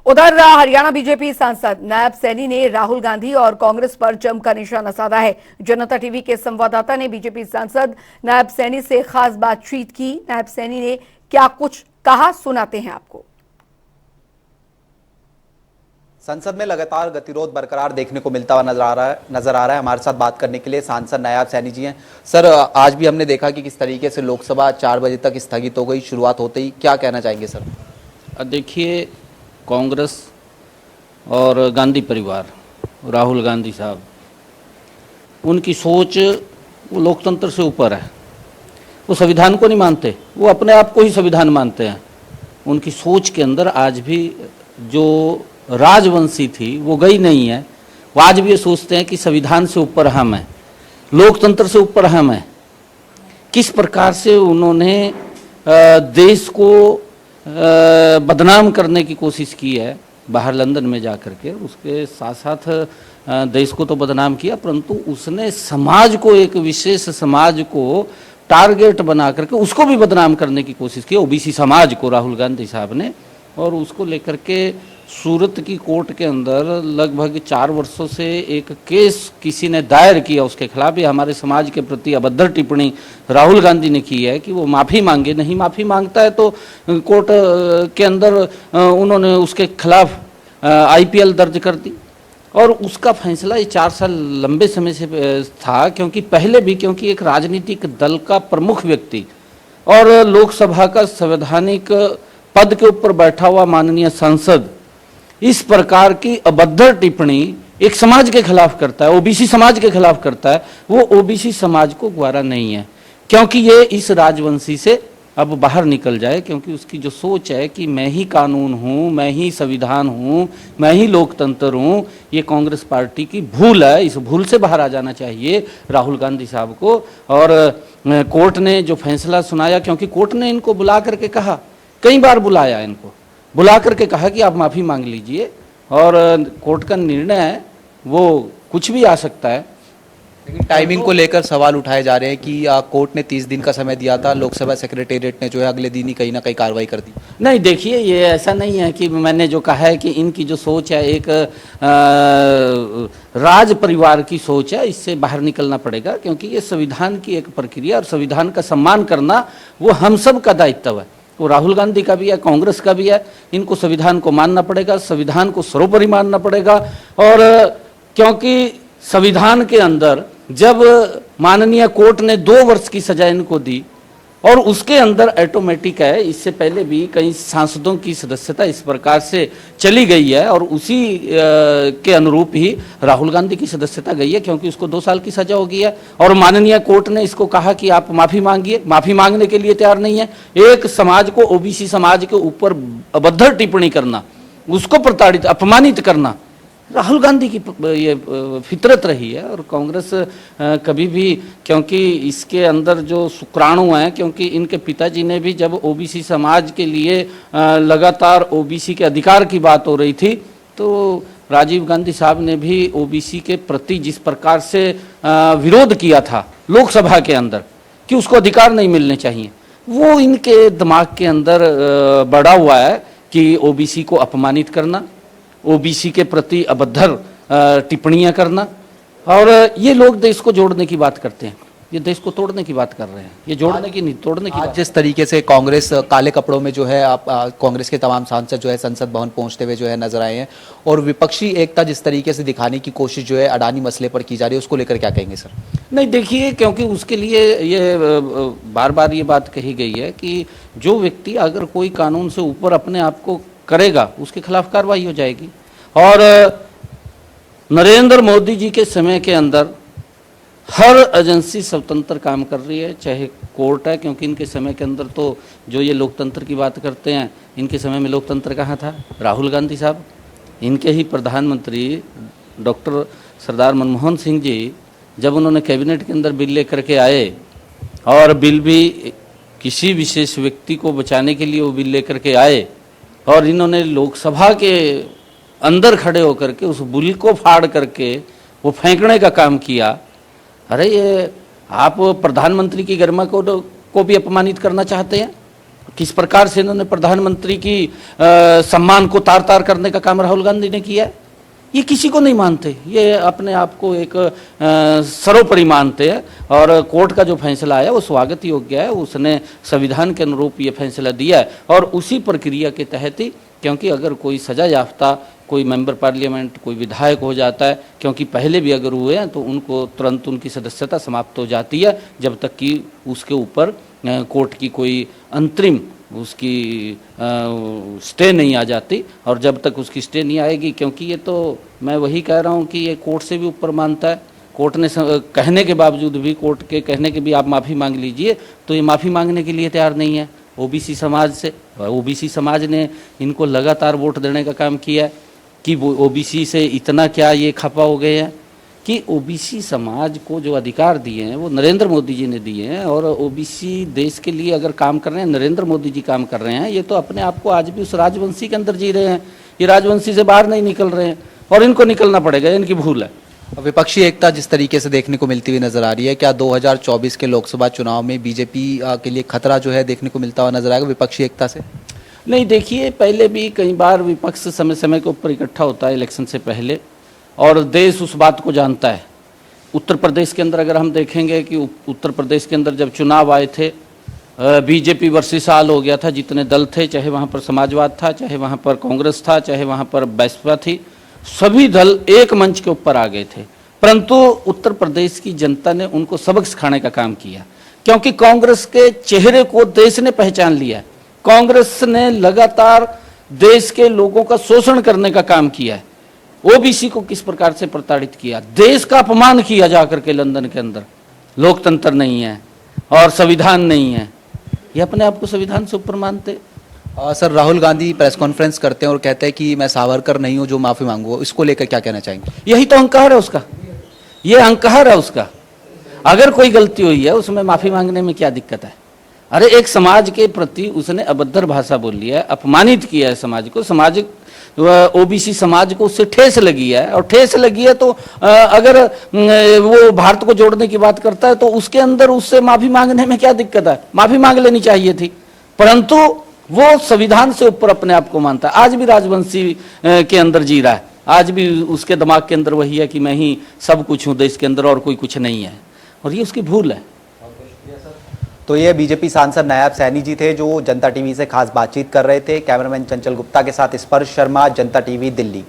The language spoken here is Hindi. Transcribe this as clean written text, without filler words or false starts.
उधर हरियाणा बीजेपी सांसद नायब सैनी ने राहुल गांधी और कांग्रेस पर जमकर निशाना साधा है। जनता टीवी के संवाददाता ने बीजेपी सांसद नायब सैनी से खास बातचीत की। नायब सैनी ने क्या कुछ कहा, सुनाते हैं आपको। संसद में लगातार गतिरोध बरकरार देखने को मिलता हुआ नजर आ रहा है। हमारे साथ बात करने के लिए सांसद नायब सैनी जी हैं। सर, आज भी हमने देखा कि किस तरीके से लोकसभा 4 बजे तक स्थगित हो गई शुरुआत होते ही, क्या कहना चाहेंगे सर? देखिए, कांग्रेस और गांधी परिवार, राहुल गांधी साहब, उनकी सोच वो लोकतंत्र से ऊपर है। वो संविधान को नहीं मानते, वो अपने आप को ही संविधान मानते हैं। उनकी सोच के अंदर आज भी जो राजवंशी थी वो गई नहीं है। वो आज भी ये सोचते हैं कि संविधान से ऊपर हम हैं, लोकतंत्र से ऊपर हम हैं। किस प्रकार से उन्होंने देश को बदनाम करने की कोशिश की है बाहर लंदन में जा कर के। उसके साथ साथ देश को तो बदनाम किया, परंतु उसने समाज को, एक विशेष समाज को टारगेट बना करके उसको भी बदनाम करने की कोशिश की, ओबीसी समाज को, राहुल गांधी साहब ने। और उसको लेकर के सूरत की कोर्ट के अंदर लगभग 4 वर्षों से एक केस किसी ने दायर किया उसके खिलाफ। ये हमारे समाज के प्रति अभद्र टिप्पणी राहुल गांधी ने की है कि वो माफ़ी मांगे। नहीं माफ़ी मांगता है तो कोर्ट के अंदर उन्होंने उसके खिलाफ आईपीएल दर्ज कर दी। और उसका फैसला ये 4 साल लंबे समय से था, क्योंकि पहले भी, क्योंकि एक राजनीतिक दल का प्रमुख व्यक्ति और लोकसभा का संवैधानिक पद के ऊपर बैठा हुआ माननीय सांसद इस प्रकार की अभद्र टिप्पणी एक समाज के खिलाफ करता है, ओबीसी समाज के खिलाफ करता है, वो ओबीसी समाज को ग्वारा नहीं है। क्योंकि ये इस राजवंशी से अब बाहर निकल जाए, क्योंकि उसकी जो सोच है कि मैं ही कानून हूँ, मैं ही संविधान हूँ, मैं ही लोकतंत्र हूँ, ये कांग्रेस पार्टी की भूल है। इस भूल से बाहर आ जाना चाहिए राहुल गांधी साहब को। और कोर्ट ने जो फैसला सुनाया, क्योंकि कोर्ट ने इनको बुला करके कहा, कई बार बुलाया, इनको बुला करके कहा कि आप माफ़ी मांग लीजिए। और कोर्ट का निर्णय है, वो कुछ भी आ सकता है। लेकिन टाइमिंग को लेकर सवाल उठाए जा रहे हैं कि कोर्ट ने 30 दिन का समय दिया था, लोकसभा सेक्रेटेरिएट ने जो है अगले दिन ही कहीं ना कहीं कार्रवाई कर दी। नहीं, देखिए, ये ऐसा नहीं है कि मैंने जो कहा है कि इनकी जो सोच है एक राज परिवार की सोच है, इससे बाहर निकलना पड़ेगा। क्योंकि ये संविधान की एक प्रक्रिया और संविधान का सम्मान करना वो हम सब का दायित्व है। वो राहुल गांधी का भी है, कांग्रेस का भी है। इनको संविधान को मानना पड़ेगा, संविधान को सर्वोपरि मानना पड़ेगा। और क्योंकि संविधान के अंदर जब माननीय कोर्ट ने 2 वर्ष की सजा इनको दी, और उसके अंदर ऑटोमेटिक है, इससे पहले भी कई सांसदों की सदस्यता इस प्रकार से चली गई है, और उसी के अनुरूप ही राहुल गांधी की सदस्यता गई है, क्योंकि उसको 2 साल की सजा हो गई है। और माननीय कोर्ट ने इसको कहा कि आप माफ़ी मांगिए, माफ़ी मांगने के लिए तैयार नहीं है। एक समाज को, ओबीसी समाज के ऊपर अभद्र टिप्पणी करना, उसको प्रताड़ित, अपमानित करना राहुल गांधी की ये फितरत रही है। और कांग्रेस कभी भी, क्योंकि इसके अंदर जो शुक्राणु हैं, क्योंकि इनके पिताजी ने भी, जब ओबीसी समाज के लिए लगातार ओबीसी के अधिकार की बात हो रही थी, तो राजीव गांधी साहब ने भी ओबीसी के प्रति जिस प्रकार से विरोध किया था लोकसभा के अंदर कि उसको अधिकार नहीं मिलने चाहिए, वो इनके दिमाग के अंदर बढ़ा हुआ है कि ओबीसी को अपमानित करना, ओबीसी के प्रति अभद्र टिप्पणियां करना। और ये लोग देश को जोड़ने की बात करते हैं, ये देश को तोड़ने की बात कर रहे हैं। ये जोड़ने की नहीं, तोड़ने की बात। जिस तरीके से कांग्रेस काले कपड़ों में जो है, आप कांग्रेस के तमाम सांसद जो है संसद भवन पहुंचते हुए जो है नजर आए हैं, और विपक्षी एकता जिस तरीके से दिखाने की कोशिश जो है अडानी मसले पर की जा रही है, उसको लेकर क्या कहेंगे सर? नहीं, देखिए, क्योंकि उसके लिए ये बार बार ये बात कही गई है कि जो व्यक्ति अगर कोई कानून से ऊपर अपने आप को करेगा, उसके खिलाफ कार्रवाई हो जाएगी। और नरेंद्र मोदी जी के समय के अंदर हर एजेंसी स्वतंत्र काम कर रही है, चाहे कोर्ट है, क्योंकि इनके समय के अंदर तो जो ये लोकतंत्र की बात करते हैं, इनके समय में लोकतंत्र कहाँ था? राहुल गांधी साहब, इनके ही प्रधानमंत्री डॉक्टर सरदार मनमोहन सिंह जी, जब उन्होंने कैबिनेट के अंदर बिल लेकर के आए, और बिल भी किसी विशेष व्यक्ति को बचाने के लिए वो बिल लेकर के आए, और इन्होंने लोकसभा के अंदर खड़े होकर के उस बिल को फाड़ करके वो फेंकने का काम किया। अरे, ये आप प्रधानमंत्री की गरिमा को भी अपमानित करना चाहते हैं? किस प्रकार से इन्होंने प्रधानमंत्री की सम्मान को तार तार करने का काम राहुल गांधी ने किया है, ये किसी को नहीं मानते। ये अपने आप को एक सर्वोपरि मानते हैं और कोर्ट का जो फैसला आया वो स्वागत योग्य है। उसने संविधान के अनुरूप ये फैसला दिया है और उसी प्रक्रिया के तहत ही, क्योंकि अगर कोई सजा याफ्ता कोई मेंबर पार्लियामेंट कोई विधायक हो जाता है, क्योंकि पहले भी अगर हुए हैं तो उनको तुरंत उनकी सदस्यता समाप्त हो जाती है जब तक कि उसके ऊपर कोर्ट की कोई अंतरिम उसकी स्टे नहीं आ जाती। और जब तक उसकी स्टे नहीं आएगी, क्योंकि ये तो मैं वही कह रहा हूँ कि ये कोर्ट से भी ऊपर मानता है। कोर्ट ने कहने के बावजूद भी, कोर्ट के कहने के भी आप माफ़ी मांग लीजिए, तो ये माफ़ी मांगने के लिए तैयार नहीं है ओबीसी समाज से। ओबीसी समाज ने इनको लगातार वोट देने का काम किया है कि वो ओबीसी से इतना क्या ये खफा हो गए हैं कि ओबीसी समाज को जो अधिकार दिए हैं वो नरेंद्र मोदी जी ने दिए हैं। और ओबीसी देश के लिए अगर काम कर रहे हैं, नरेंद्र मोदी जी काम कर रहे हैं, ये तो अपने आप को आज भी उस राजवंशी के अंदर जी रहे हैं। ये राजवंशी से बाहर नहीं निकल रहे हैं और इनको निकलना पड़ेगा, इनकी भूल है। विपक्षी एकता जिस तरीके से देखने को मिलती हुई नजर आ रही है, क्या 2024 के लोकसभा चुनाव में बीजेपी के लिए खतरा जो है देखने को मिलता हुआ नजर आएगा विपक्षी एकता से? नहीं, देखिए, पहले भी कई बार विपक्ष समय समय के ऊपर इकट्ठा होता है इलेक्शन से पहले, और देश उस बात को जानता है। उत्तर प्रदेश के अंदर अगर हम देखेंगे कि उत्तर प्रदेश के अंदर जब चुनाव आए थे, बीजेपी वर्सेस ऑल हो गया था। जितने दल थे, चाहे वहाँ पर समाजवाद था, चाहे वहाँ पर कांग्रेस था, चाहे वहाँ पर बसपा थी, सभी दल एक मंच के ऊपर आ गए थे। परंतु उत्तर प्रदेश की जनता ने उनको सबक सिखाने का काम किया, क्योंकि कांग्रेस के चेहरे को देश ने पहचान लिया। कांग्रेस ने लगातार देश के लोगों का शोषण करने का काम किया है। ओबीसी को किस प्रकार से प्रताड़ित किया, देश का अपमान किया जाकर के लंदन के अंदर। लोकतंत्र नहीं है और संविधान नहीं है, ये अपने आप को संविधान से ऊपर मानते। Sir, Rahul Gandhi press conference करते हैं और कहते हैं कि मैं सावरकर नहीं हूं जो माफी मांगू, इसको लेकर क्या कहना चाहेंगे? यही तो अहंकार है उसका, ये अहंकार है उसका। अगर कोई गलती हुई है उसमें माफी मांगने में क्या दिक्कत है? अरे, एक समाज के प्रति उसने अभद्र भाषा बोली है, अपमानित किया है समाज को, समाज ओबीसी समाज को उससे ठेस लगी है। और ठेस लगी है तो अगर वो भारत को जोड़ने की बात करता है तो उसके अंदर उससे माफी मांगने में क्या दिक्कत है? माफी मांग लेनी चाहिए थी। परंतु वो संविधान से ऊपर अपने आप को मानता है। आज भी राजवंशी के अंदर जी रहा है, आज भी उसके दिमाग के अंदर वही है कि मैं ही सब कुछ हूं देश के अंदर और कोई कुछ नहीं है, और ये उसकी भूल है। तो ये बीजेपी सांसद नायब सैनी जी थे जो जनता टीवी से खास बातचीत कर रहे थे। कैमरामैन चंचल गुप्ता के साथ स्पर्श शर्मा, जनता टीवी, दिल्ली।